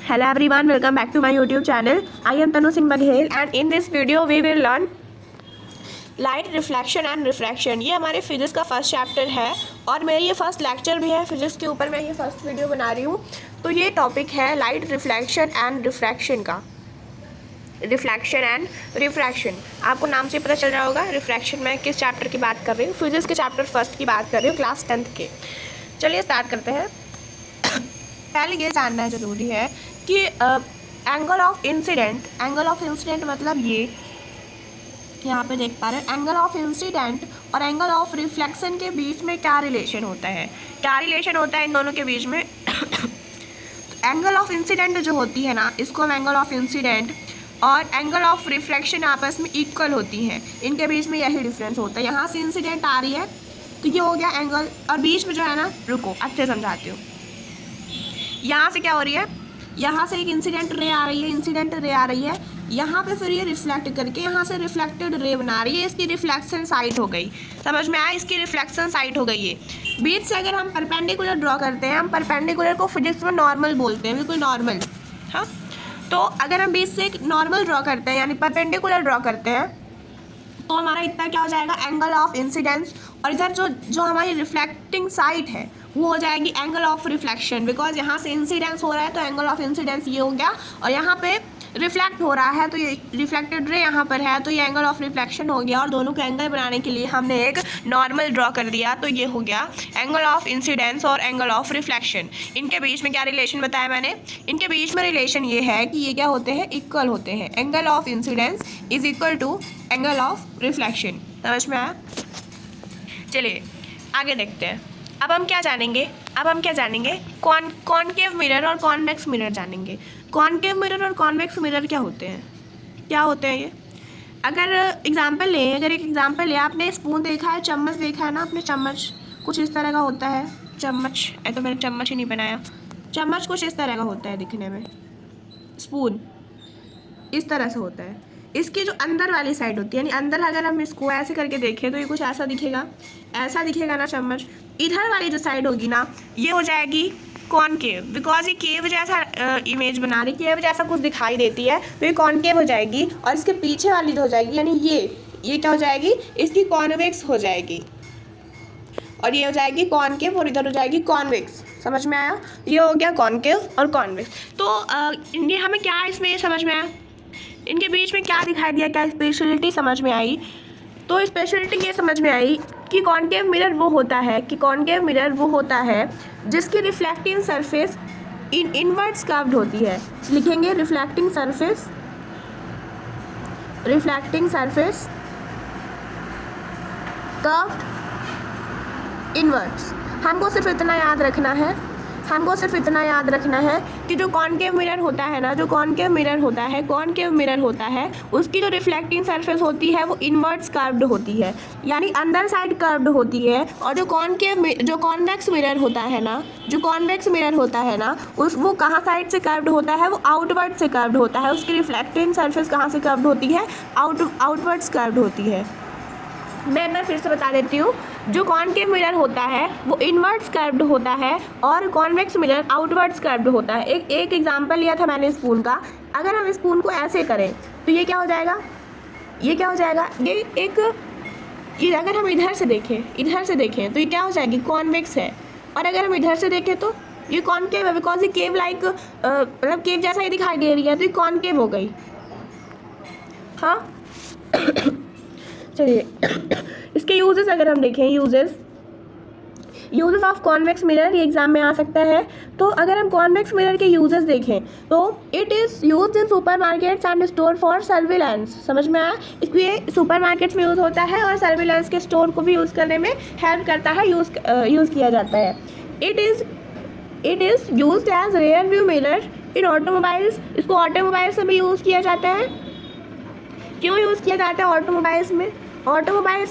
Hello everyone, welcome back to my YouTube channel. I am Tanu Singh Baghel and in this video we will learn light reflection and refraction. ये हमारे physics का first chapter है और मेरी ये first lecture भी है physics के ऊपर। मैं ये फर्स्ट वीडियो बना रही हूँ। तो ये टॉपिक है लाइट रिफ्लेक्शन एंड रिफ्रैक्शन का। रिफ्लेक्शन एंड रिफ्रैक्शन, आपको नाम से पता चल रहा होगा रिफ्रैक्शन मैं किस चैप्टर की बात कर रही हूँ। फिजिक्स के चैप्टर फर्स्ट की बात कर रही हूँ, क्लास 10th के। चलिए स्टार्ट करते हैं। पहले ये जानना ज़रूरी है कि एंगल ऑफ इंसिडेंट मतलब ये यहाँ पे देख पा रहे हैं, एंगल ऑफ इंसिडेंट और एंगल ऑफ रिफ्लेक्शन के बीच में क्या रिलेशन होता है, इन दोनों के बीच में। एंगल ऑफ इंसिडेंट जो होती है ना, इसको हम एंगल ऑफ इंसिडेंट और एंगल ऑफ रिफ्लेक्शन आपस में इक्वल होती हैं। इनके बीच में यही डिफरेंस होता है। यहाँ से इंसिडेंट आ रही है तो ये हो गया एंगल, और बीच में जो है ना, रुको अच्छे समझाती हूँ। यहाँ से क्या हो रही है, यहाँ से एक इंसिडेंट रे आ रही है, यहाँ पे फिर ये रिफ्लेक्ट करके यहाँ से रिफ्लेक्टेड रे बना रही है। इसकी रिफ्लेक्शन साइड हो गई, समझ में आया, इसकी रिफ्लेक्शन साइड हो गई है। बीच से अगर हम परपेंडिकुलर ड्रॉ करते हैं, हम परपेंडिकुलर को फिजिक्स में नॉर्मल बोलते हैं, बिल्कुल नॉर्मल। हाँ, तो अगर हम बीच से एक नॉर्मल ड्रॉ करते हैं यानी परपेंडिकुलर ड्रॉ करते हैं तो हमारा इतना क्या हो जाएगा, एंगल ऑफ इंसिडेंस, और इधर जो हमारी रिफ्लेक्टिंग साइड है वो हो जाएगी एंगल ऑफ रिफ्लेक्शन। बिकॉज यहाँ से इंसिडेंस हो रहा है तो एंगल ऑफ इंसिडेंस ये हो गया, और यहाँ पे रिफ्लेक्ट हो रहा है तो ये रिफ्लेक्टेड रे यहाँ पर है तो ये एंगल ऑफ रिफ्लेक्शन हो गया। और दोनों को एंगल बनाने के लिए हमने एक नॉर्मल ड्रॉ कर दिया तो ये हो गया एंगल ऑफ इंसिडेंस और एंगल ऑफ रिफ्लेक्शन। इनके बीच में क्या रिलेशन बताया मैंने, इनके बीच में रिलेशन ये है कि ये क्या होते हैं, इक्वल होते हैं। Angle of incidence is equal to angle of reflection. समझ में आया? चलिए आगे देखते हैं। अब हम क्या जानेंगे, कॉनकेव मिरर और कॉन्वेक्स मिरर जानेंगे। कॉनकेव मिरर और कॉन्वेक्स मिरर क्या होते हैं ये। अगर एक एग्जांपल लें, आपने स्पून देखा है, चम्मच देखा है ना आपने, चम्मच कुछ इस तरह का होता है। चम्मच तो मैंने चम्मच ही नहीं बनाया, चम्मच कुछ इस तरह का होता है दिखने में, स्पून इस तरह से होता है। इसकी जो अंदर वाली साइड होती है, यानी अंदर अगर हम इसको ऐसे करके देखें तो ये कुछ ऐसा दिखेगा ना चम्मच। इधर वाली जो साइड होगी ना, ये हो जाएगी कॉनकेव। बिकॉज ये केव जैसा इमेज बना रही, केव जैसा कुछ दिखाई देती है तो ये कॉनकेव हो जाएगी। और इसके पीछे वाली जो हो जाएगी, यानी ये क्या हो जाएगी, इसकी कॉन्वेक्स हो जाएगी। और ये हो जाएगी कॉनकेव और इधर हो जाएगी कॉन्वेक्स। समझ में आया? ये हो गया कॉनकेव और कॉन्वेक्स। तो ये हमें क्या इसमें ये समझ में आया, इनके बीच में क्या दिखाई दिया, क्या स्पेशलिटी समझ में आई। तो स्पेशलिटी ये समझ में आई कि कॉनकेव मिरर वो होता है जिसकी रिफ्लेक्टिंग सरफेस इनवर्ट्स कर्व्ड होती है। लिखेंगे रिफ्लेक्टिंग सरफेस कर्व्ड इनवर्ट्स। हमको सिर्फ इतना याद रखना है कि जो कॉनकेव मिरर होता है उसकी जो रिफ्लेक्टिंग सरफेस होती है वो इनवर्ट्स कर्व्ड होती है, यानी अंदर साइड कर्व्ड होती है। और जो कॉन्वेक्स मिरर होता है ना वो कहाँ साइड से कर्व्ड होता है, वो आउटवर्ड से कर्व्ड होता है। उसकी रिफ्लेक्टिंग सरफेस कहाँ से कर्व्ड होती है, आउटवर्ड्स कर्व्ड होती है। मैं फिर से बता देती हूँ, जो कॉनकेव मिरर होता है वो इनवर्ट्स कर्व्ड होता है और कॉन्वेक्स मिरर आउटवर्ड्स कर्व्ड होता है। एक एग्जांपल लिया था मैंने स्पून का। अगर हम स्पून को ऐसे करें तो ये क्या हो जाएगा, ये अगर हम इधर से देखें तो ये क्या हो जाएगी, कॉन्वेक्स है। और अगर हम इधर से देखें तो ये कॉनकेव है, बिकॉज ये केव लाइक मतलब केव जैसा ही दिखाई दे रही है तो ये कॉनकेव हो गई। हाँ चलिए इसके यूजेस अगर हम देखें, यूजेस ऑफ कॉन्वेक्स मिरर, ये एग्जाम में आ सकता है। तो अगर हम कॉन्वेक्स मिरर के यूजेस देखें तो it is used in supermarkets and store for surveillance. समझ में आया? इसलिए सुपरमार्केट्स में यूज़ होता है और सर्विलेंस के स्टोर को भी यूज़ करने में हेल्प करता है, यूज़ किया जाता है। It is used as rear view mirror in automobiles. इसको ऑटोमोबाइल्स में भी यूज़ किया जाता है। क्यों यूज़ किया जाता है ऑटोमोबाइल्स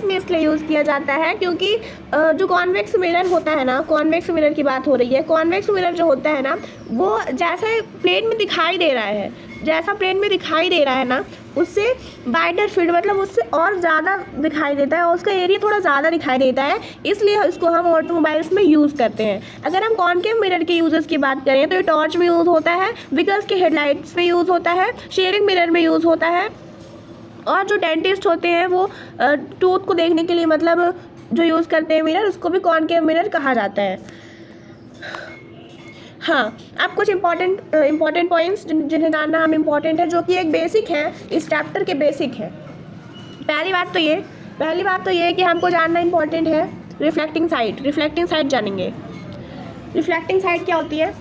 में इसलिए यूज़ किया जाता है क्योंकि जो कॉन्वेक्स मिरर होता है ना, कॉन्वेक्स मिरर की बात हो रही है। कॉन्वेक्स मिरर जो होता है ना वो जैसा प्लेन में दिखाई दे रहा है ना उससे वाइडर फील्ड मतलब उससे और ज़्यादा दिखाई देता है और उसका एरिया थोड़ा ज़्यादा दिखाई देता है, इसलिए इसको हम ऑटोमोबाइल्स में यूज़ करते हैं। अगर हम कॉनकेव मिरर के यूजेस की बात करें तो ये टॉर्च में यूज़ होता है, व्हीकल्स के हेडलाइट्स में यूज़ होता है, शेयरिंग मिरर में यूज़ होता है, और जो डेंटिस्ट होते हैं वो टूथ को देखने के लिए मतलब जो यूज़ करते हैं मिरर, उसको भी कॉनकेव मिरर कहा जाता है। हाँ, अब कुछ इम्पॉर्टेंट पॉइंट्स जिन्हें जानना हम इम्पॉर्टेंट है, जो कि एक बेसिक है, इस चैप्टर के बेसिक है। पहली बात तो ये है कि हमको जानना इम्पॉर्टेंट है रिफ्लेक्टिंग साइड जानेंगे। रिफ्लेक्टिंग साइड क्या होती है?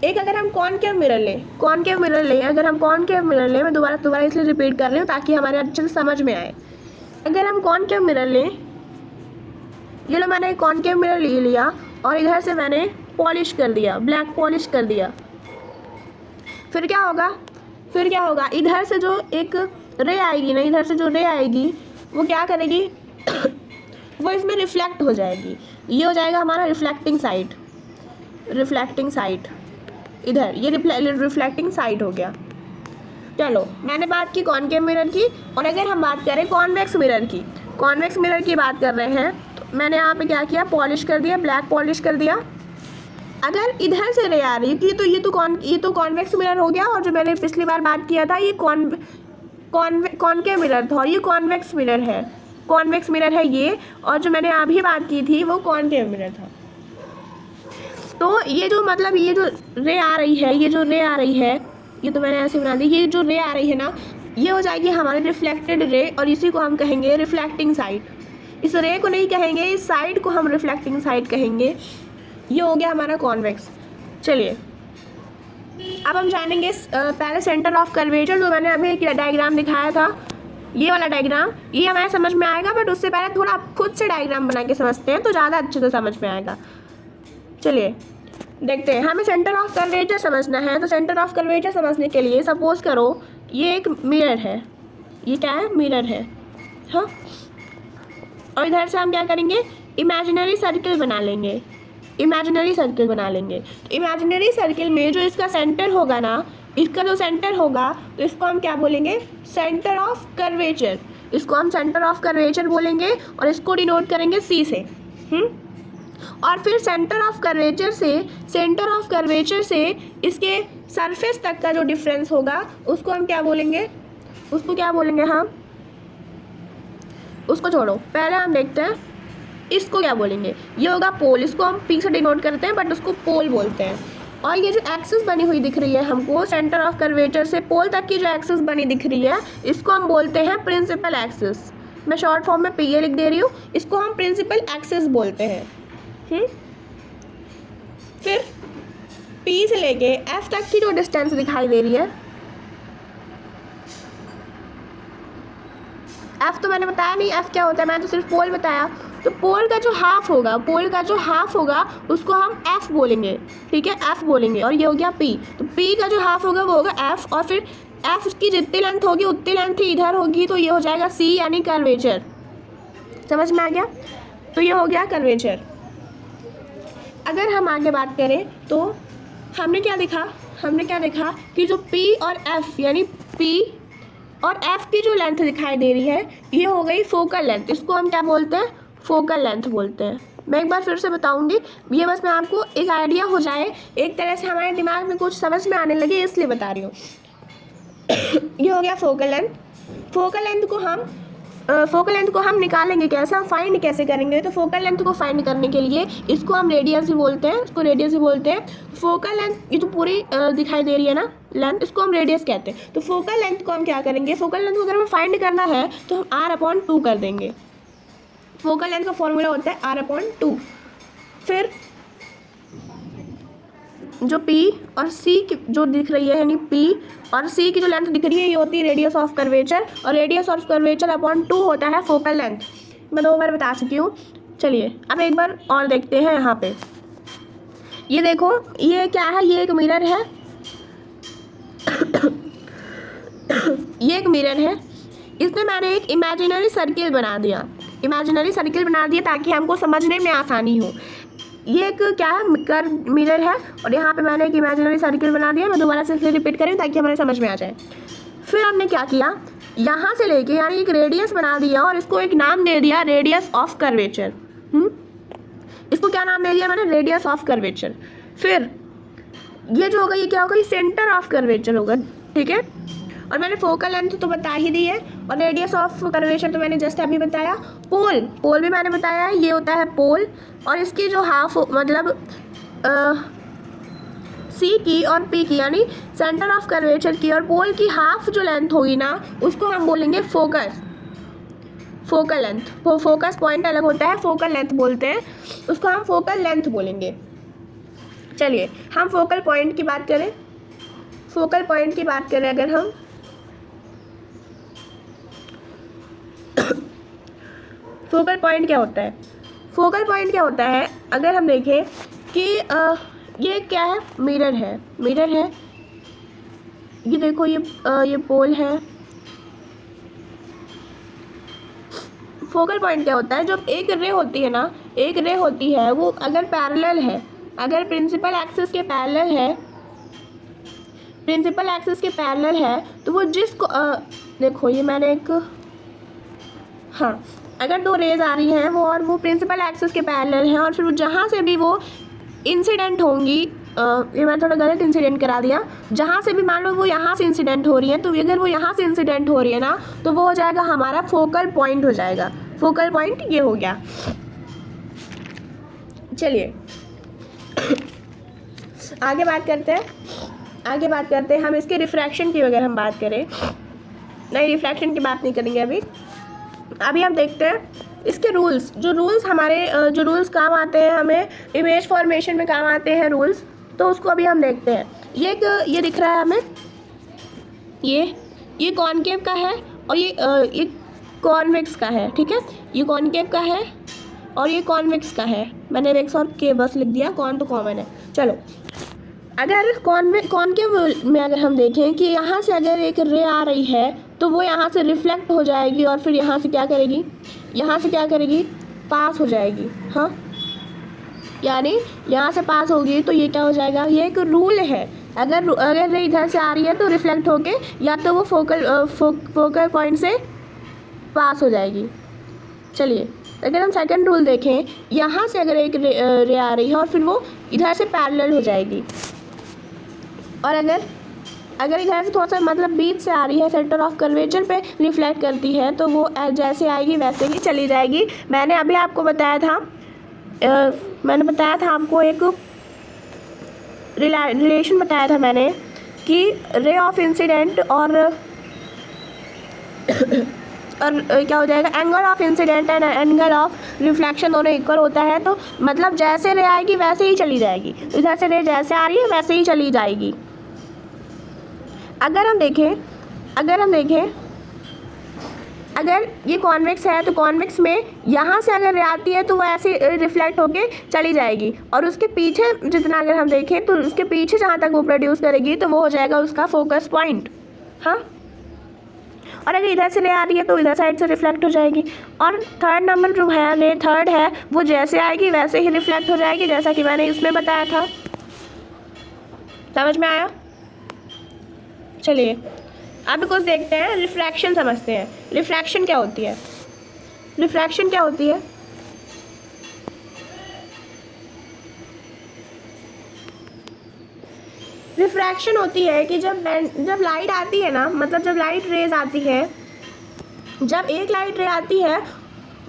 एक अगर हम कॉनकेव मिरर लें अगर हम कॉनकेव मिरर लें, मैं दोबारा इसलिए रिपीट कर रही हूँ ताकि हमारे अच्छे से समझ में आए। अगर हम कॉनकेव मिरर लें, ये लो मैंने कॉनकेव मिरर ले लिया और इधर से मैंने पॉलिश कर दिया, ब्लैक पॉलिश कर दिया। फिर क्या होगा? इधर से जो एक रे आएगी ना, इधर से जो रे आएगी वो क्या करेगी? वो इसमें रिफ्लेक्ट हो जाएगी। ये हो जाएगा हमारा रिफ्लेक्टिंग साइड। इधर ये रिफ्लेक्टिंग साइड हो गया। चलो, मैंने बात की कॉनकेव मिरर की, और अगर हम बात करें कॉन्वेक्स मिरर की बात कर रहे हैं, तो मैंने यहाँ पे क्या किया? पॉलिश कर दिया, ब्लैक पॉलिश कर दिया। अगर इधर से रे आ रही है, ये तो कॉन्वेक्स मिरर हो गया, और जो मैंने पिछली बार बात किया था ये कॉनकेव मिरर था और ये कॉन्वेक्स मिरर है ये, और जो मैंने अभी बात की थी वो कॉनकेव मिरर था। तो ये जो मतलब ये जो रे आ रही है, ये तो मैंने ऐसे बना दी, ये जो रे आ रही है ना, ये हो जाएगी हमारी रिफ्लेक्टेड रे, और इसी को हम कहेंगे रिफ्लेक्टिंग साइड। इस रे को नहीं कहेंगे, इस साइड को हम रिफ्लेक्टिंग साइड कहेंगे। ये हो गया हमारा कॉन्वेक्स। चलिए, अब हम जानेंगे पहले सेंटर ऑफ कर्वेचर, जो मैंने अभी एक डायग्राम दिखाया था, ये वाला डायग्राम, ये हमारे समझ में आएगा, बट उससे पहले थोड़ा आप खुद से डायग्राम बना के समझते हैं तो ज़्यादा अच्छे से समझ में आएगा। चलिए देखते हैं, हमें सेंटर ऑफ कर्वेचर समझना है। तो सेंटर ऑफ कर्वेचर समझने के लिए सपोज करो ये एक मिरर है, ये क्या है? मिरर है, हाँ। और इधर से हम क्या करेंगे? इमेजिनरी सर्किल बना लेंगे। तो इमेजिनरी सर्किल में जो इसका सेंटर होगा ना, इसका जो सेंटर होगा, तो इसको हम क्या बोलेंगे? Centre of curvature. इसको हम सेंटर ऑफ कर्वेचर बोलेंगे और इसको डिनोट करेंगे C से। और फिर सेंटर ऑफ कर्वेचर से इसके सरफेस तक का जो डिफरेंस होगा उसको हम क्या बोलेंगे? हम उसको छोड़ो, पहले हम देखते हैं इसको क्या बोलेंगे। ये होगा पोल, इसको हम P से डिनोट करते हैं, बट उसको पोल बोलते हैं। और ये जो एक्सिस बनी हुई दिख रही है हमको, सेंटर ऑफ कर्वेचर से पोल तक की जो एक्सिस बनी दिख रही है, इसको हम बोलते हैं प्रिंसिपल एक्सिस। मैं शॉर्ट फॉर्म में PA लिख दे रही हूँ, इसको हम प्रिंसिपल एक्सिस बोलते हैं। फिर P से लेके F तक की जो डिस्टेंस दिखाई दे रही है, F तो मैंने बताया नहीं F क्या होता है, मैंने तो सिर्फ पोल बताया। तो पोल का जो हाफ होगा उसको हम F बोलेंगे, ठीक है? F बोलेंगे। और ये हो गया P, तो P का जो हाफ होगा वो होगा F, और फिर F की जितनी लेंथ होगी उतनी लेंथ ही इधर होगी, तो ये हो जाएगा C, यानी कर्वेचर। समझ में आ गया? तो ये हो गया कर्वेचर। अगर हम आगे बात करें तो हमने क्या देखा कि जो P और F, यानी P और F की जो लेंथ दिखाई दे रही है, ये हो गई फोकल लेंथ। इसको हम क्या बोलते हैं? फोकल लेंथ बोलते हैं। मैं एक बार फिर से बताऊंगी, ये बस मैं आपको एक आइडिया हो जाए, एक तरह से हमारे दिमाग में कुछ समझ में आने लगे, इसलिए बता रही हूँ। ये हो गया फोकल लेंथ। फोकल लेंथ को हम निकालेंगे कैसे? हम फाइंड कैसे करेंगे? तो फोकल लेंथ को फाइंड करने के लिए इसको हम रेडियस ही बोलते हैं, फोकल लेंथ, ये जो पूरी दिखाई दे रही है ना लेंथ, इसको हम रेडियस कहते हैं। तो फोकल लेंथ को हम क्या करेंगे? फोकल लेंथ को अगर हमें फाइंड करना है तो हम R/2 कर देंगे। फोकल लेंथ का फॉर्मूला होता है R/2। फिर जो P और C की जो दिख रही है, यानी P और C की जो लेंथ दिख रही है, ये होती है रेडियस ऑफ कर्वेचर, और रेडियस ऑफ कर्वेचर अपॉन 2 होता है फोकल लेंथ। मैं 2 बार बता चुकी हूँ। चलिए अब एक बार और देखते हैं। यहाँ पे ये देखो, ये क्या है? ये एक मिरर है। ये एक मिरर है, इसमें मैंने एक इमेजिनरी सर्किल बना दिया ताकि हमको समझने में आसानी हो। ये एक क्या है? कर्व मिरर है, और यहाँ पे मैंने एक इमेजिनरी सर्किल बना दिया। मैं दोबारा से रिपीट करूँ ताकि हमारे समझ में आ जाए। फिर हमने क्या किया, यहाँ से लेके यानी एक रेडियस बना दिया और इसको एक नाम दे दिया रेडियस ऑफ कर्वेचर। इसको क्या नाम दे दिया मैंने, रेडियस ऑफ कर्वेचर। फिर ये जो होगा ये क्या होगा, ये सेंटर ऑफ कर्वेचर होगा, ठीक है। और मैंने फोकल लेंथ तो बता ही दी है और रेडियस ऑफ कर्वेचर तो मैंने जस्ट अभी बताया। पोल भी मैंने बताया है, ये होता है पोल और इसकी जो हाफ मतलब सी की और पी की यानी सेंटर ऑफ कर्वेचर की और पोल की हाफ जो लेंथ होगी ना उसको हम बोलेंगे फोकल लेंथ। फोकस पॉइंट अलग होता है, फोकल लेंथ बोलते हैं उसको, हम फोकल लेंथ बोलेंगे। चलिए हम फोकल पॉइंट की बात करें, अगर हम फोकल पॉइंट क्या होता है, अगर हम देखें कि ये क्या है, मिरर है, ये देखो ये पोल है। फोकल पॉइंट क्या होता है, जब एक रे होती है ना, वो अगर पैरेलल है, अगर प्रिंसिपल एक्सिस के पैरेलल है तो वो जिसको देखो ये मैंने एक अगर दो रेज आ रही हैं वो प्रिंसिपल एक्सिस के पैरेलल हैं और फिर जहाँ से भी वो इंसिडेंट होंगी, ये मैं थोड़ा गलत इंसिडेंट करा दिया, जहाँ से भी मान लो वो यहाँ से इंसिडेंट हो रही है तो अगर वो यहाँ से इंसिडेंट हो रही है ना तो वो हो जाएगा हमारा फोकल पॉइंट हो जाएगा। फोकल पॉइंट ये हो गया। चलिए आगे बात करते हैं हम इसके रिफ्रैक्शन की। अगर हम बात करें, नहीं रिफ्रैक्शन की बात नहीं करेंगे अभी हम देखते हैं इसके रूल्स। जो रूल्स काम आते हैं हमें इमेज फॉर्मेशन में काम आते हैं रूल्स, तो उसको अभी हम देखते हैं। ये दिख रहा है हमें, ये कॉनकेव का है और ये कॉन्वेक्स का है, ठीक है। ये कॉनकेव का है और ये कॉन्वेक्स का है। मैंने रेक्स और के बस लिख दिया, कॉन तो कॉमन है। चलो अगर कॉनकेव में अगर हम देखें कि यहाँ से अगर एक रे आ रही है तो वो यहाँ से रिफ्लेक्ट हो जाएगी और फिर यहाँ से क्या करेगी, पास हो जाएगी। हाँ, यानी यहाँ से पास होगी तो ये क्या हो जाएगा, ये एक रूल है। अगर रे इधर से आ रही है तो रिफ्लेक्ट होके या तो वो फोकल पॉइंट से पास हो जाएगी। चलिए अगर हम सेकंड रूल देखें, यहाँ से अगर एक रे आ रही है और फिर वो इधर से पैरेलल हो जाएगी और अगर इधर से थोड़ा सा मतलब बीच से आ रही है, सेंटर ऑफ कर्वेचर पे रिफ्लेक्ट करती है तो वो जैसे आएगी वैसे ही चली जाएगी। मैंने अभी आपको बताया था आपको एक रिलेशन बताया था मैंने कि रे ऑफ इंसिडेंट और क्या हो जाएगा, angle of incident and angle of reflection दोनों इक्वल होता है। तो मतलब जैसे रे आएगी वैसे ही चली जाएगी, इधर से रे जैसे आ रही है वैसे ही चली जाएगी। अगर हम देखें अगर ये कॉन्वेक्स है तो कॉन्वेक्स में यहाँ से अगर रे आती है तो वो ऐसे रिफ्लेक्ट होके चली जाएगी और उसके पीछे जितना अगर हम देखें तो उसके पीछे जहाँ तक वो प्रोड्यूस करेगी तो वो हो जाएगा उसका फोकस पॉइंट। हाँ, और अगर इधर से ले आ रही है तो इधर साइड से रिफ्लेक्ट हो जाएगी। और थर्ड नंबर जो है रे थर्ड है वो जैसे आएगी वैसे ही रिफ्लेक्ट हो जाएगी, जैसा कि मैंने इसमें बताया था। समझ में आया? चलिए अब कुछ देखते हैं, रिफ्रैक्शन समझते हैं। रिफ्रैक्शन क्या होती है? रिफ्रैक्शन होती है कि जब लाइट आती है ना, मतलब जब लाइट रेज आती है, जब एक लाइट रे आती है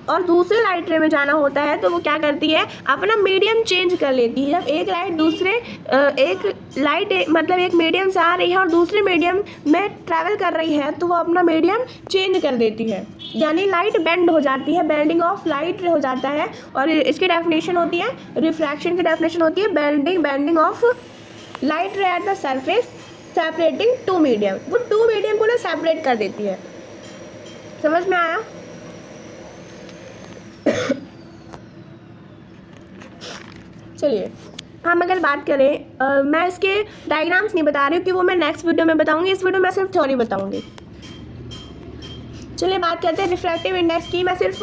और दूसरे लाइट रे में जाना होता है तो वो क्या करती है, अपना मीडियम चेंज कर लेती है। जब एक मीडियम से आ रही है और दूसरे मीडियम में ट्रैवल कर रही है तो वो अपना मीडियम चेंज कर देती है, यानी लाइट बेंड हो जाती है, बेंडिंग ऑफ लाइट हो जाता है। और इसकी डेफिनेशन होती है, रिफ्रैक्शन की डेफिनेशन होती है bending of light ray at the surface separating two medium. वो टू मीडियम को ना सेपरेट कर देती है। समझ में आया? चलिए हम अगर बात करें, मैं इसके डायग्राम्स नहीं बता रही हूँ कि वो मैं नेक्स्ट वीडियो में बताऊंगी, इस वीडियो में सिर्फ थ्योरी बताऊंगी। चलिए बात करते हैं रिफ्रैक्टिव इंडेक्स की। मैं सिर्फ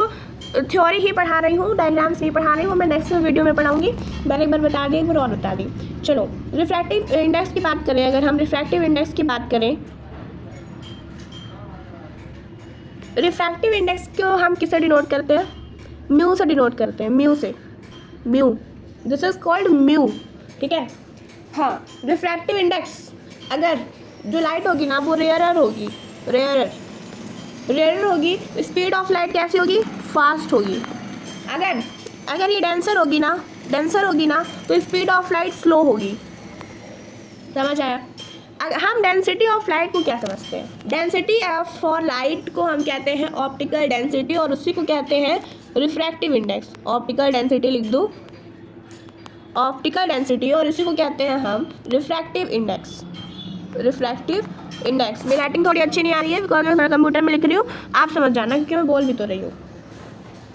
थ्योरी ही पढ़ा रही हूँ, डायग्राम्स नहीं पढ़ा रही हूँ, मैं नेक्स्ट वीडियो में पढ़ाऊंगी। मैंने एक बार बता दी, एक बार और बता दी। चलो रिफ्रैक्टिव इंडेक्स की बात करें, अगर हम रिफ्रैक्टिव इंडेक्स की बात करें रिफ्रैक्टिव इंडेक्स को हम किससे डिनोट करते हैं? म्यू से डिनोट करते हैं, म्यू से, mu, this is called mu, ठीक है। हाँ, रिफ्रैक्टिव इंडेक्स, अगर जो लाइट होगी ना वो रेयरर होगी, रेयरर होगी, स्पीड ऑफ लाइट कैसी होगी? फास्ट होगी। अगर ये डेंसर होगी ना तो स्पीड ऑफ लाइट स्लो होगी। समझ आया? हम डेंसिटी ऑफ लाइट को क्या समझते हैं? डेंसिटी ऑफ लाइट को हम कहते हैं ऑप्टिकल डेंसिटी, और उसी को कहते हैं रिफ्रैक्टिव इंडेक्स। ऑप्टिकल डेंसिटी लिख दो, ऑप्टिकल डेंसिटी, और इसी को कहते हैं हम रिफ्रैक्टिव इंडेक्स। Refractive index. मेरी राइटिंग थोड़ी अच्छी नहीं आ रही है बिकॉज मैं कंप्यूटर में लिख रही हूँ, आप समझ जाना क्योंकि मैं बोल भी तो रही हूँ।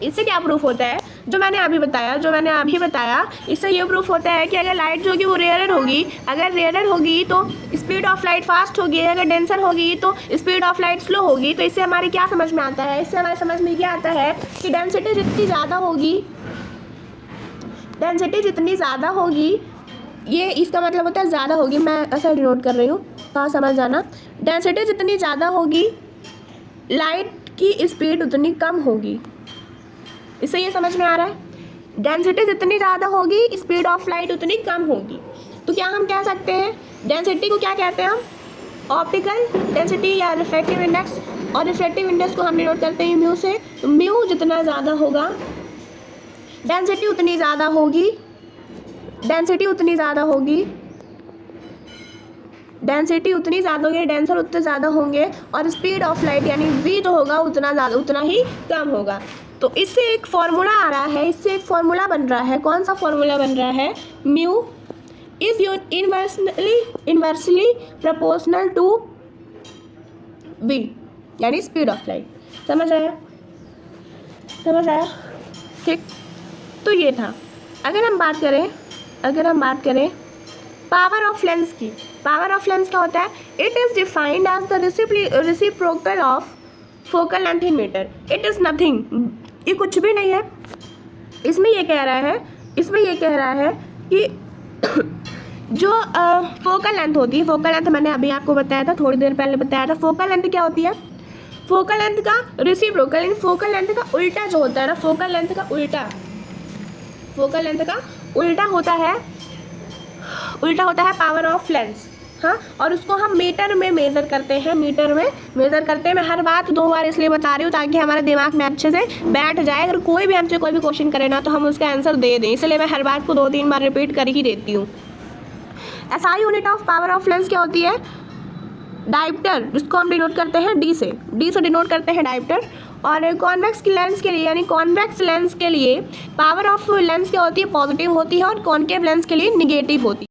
इससे क्या प्रूफ होता है? जो मैंने अभी बताया, इससे ये प्रूफ होता है कि अगर लाइट जो होगी वो रेयरर होगी तो स्पीड ऑफ लाइट फास्ट होगी, अगर डेंसर होगी तो स्पीड ऑफ लाइट स्लो होगी। तो इससे हमारे क्या समझ में आता है? इससे हमारे समझ में क्या आता है कि डेंसिटी जितनी ज़्यादा होगी, ये इसका मतलब होता है ज़्यादा होगी, मैं ऐसा डिनोट कर रही हूँ, हाँ समझ जाना। डेंसिटी जितनी ज़्यादा होगी, लाइट की स्पीड उतनी कम होगी। इससे ये समझ में आ रहा है? डेंसिटी जितनी ज़्यादा होगी, स्पीड ऑफ लाइट उतनी कम होगी। तो क्या हम कह सकते हैं डेंसिटी को क्या कहते हैं हम? ऑप्टिकल डेंसिटी या रिफ्रैक्टिव इंडेक्स, और रिफ्रैक्टिव इंडेक्स को हम डिनोट करते हैं म्यू से। तो म्यू जितना ज़्यादा होगा, डेंसिटी उतनी ज़्यादा होगी, डेंसर उतने ज़्यादा होंगे, और स्पीड ऑफ लाइट यानी v जो होगा उतना ही कम होगा। तो इससे एक फॉर्मूला आ रहा है, इससे एक फॉर्मूला बन रहा है। कौन सा फॉर्मूला बन रहा है? Mu is inversely proportional to v यानी स्पीड ऑफ लाइट। समझ आया? ठीक, तो ये था। अगर हम बात करें पावर ऑफ लेंस की, पावर ऑफ लेंस क्या होता है? It is defined as the reciprocal of focal length in metre. It is nothing, ये कुछ भी नहीं है। इसमें ये कह रहा है कि जो फोकल लेंथ होती है, फोकल लेंथ मैंने अभी आपको बताया था, थोड़ी देर पहले बताया था। फोकल लेंथ क्या होती है? फोकल लेंथ का रेसिप्रोकल, फोकल लेंथ का उल्टा जो होता है ना, फोकल लेंथ का उल्टा होता है पावर ऑफ लेंस। हाँ, और उसको हम मीटर में मेज़र करते हैं। मैं हर बात 2 बार इसलिए बता रही हूँ ताकि हमारे दिमाग में अच्छे से बैठ जाए। अगर कोई भी हमसे कोई भी क्वेश्चन करे ना तो हम उसका आंसर दे दें, इसलिए मैं हर बात को 2-3 बार रिपीट कर ही देती हूँ। SI unit of power of lens क्या होती है? डायप्टर, जिसको हम डिनोट करते हैं डी से डिनोट करते हैं डायप्टर। और कॉन्वेक्स लेंस के लिए यानी कॉन्वेक्स लेंस के लिए पावर ऑफ लेंस क्या होती है? पॉजिटिव होती है, और कॉन्केव लेंस के लिए निगेटिव होती है।